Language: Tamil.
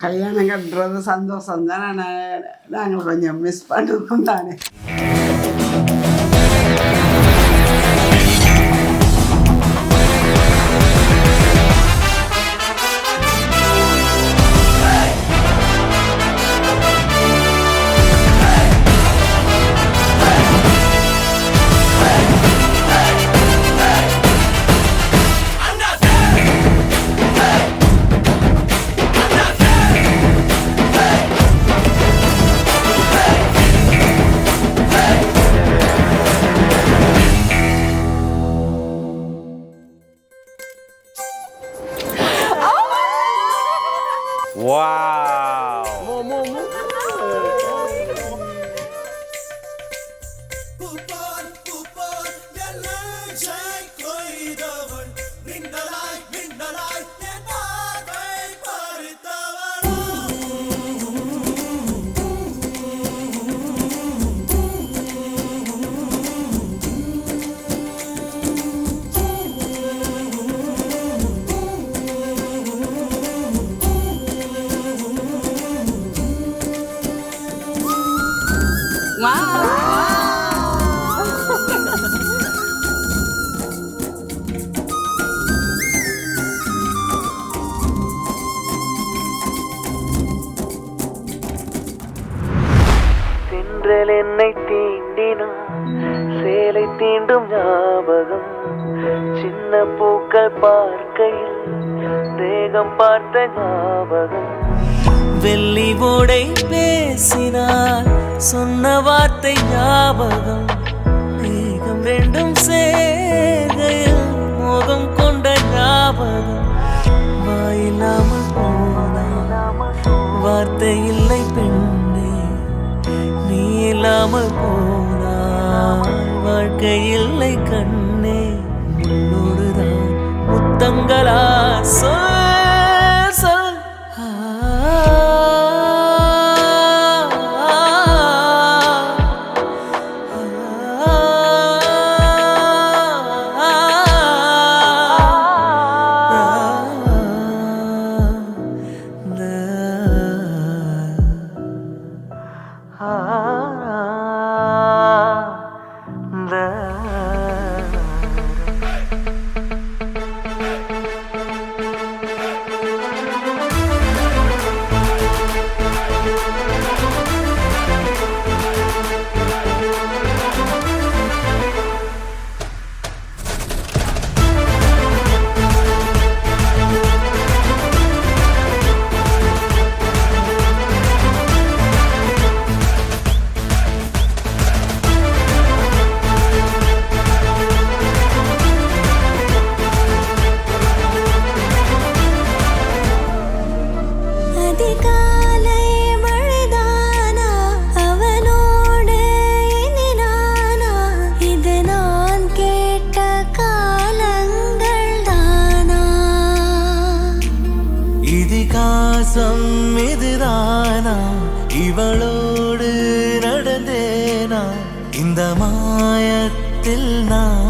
கல்யாணம் கட்டுறது சந்தோஷம் தான். நாங்கள் கொஞ்சம் மிஸ் பண்ணுவோம் தானே. Wow! தென்றல் என்னை தீண்டினான், சேலை தீண்டும் ஞாபகம், சின்ன பூக்கள் பார்க்கையில் தேகம் பார்த்த ஞாபகம், வெள்ளி ஓடை பேசினான் சொன்ன வார்த்தை ஞாபகம், மேகம் ரெண்டும் சேர்கையில் மோகம் கொண்ட ஞாபகம், வாயில்லாமல் போனான் வார்த்தை இல்லை பெண்ணே, நீ இல்லாமல் போனான் வாழ்க்கை இல்லை கண்ணே, முன்னோடுதான் முத்தங்களா சொல் சொல். இதுதானா இவளோடு நடந்தேனா இந்த மாயத்தில் நான்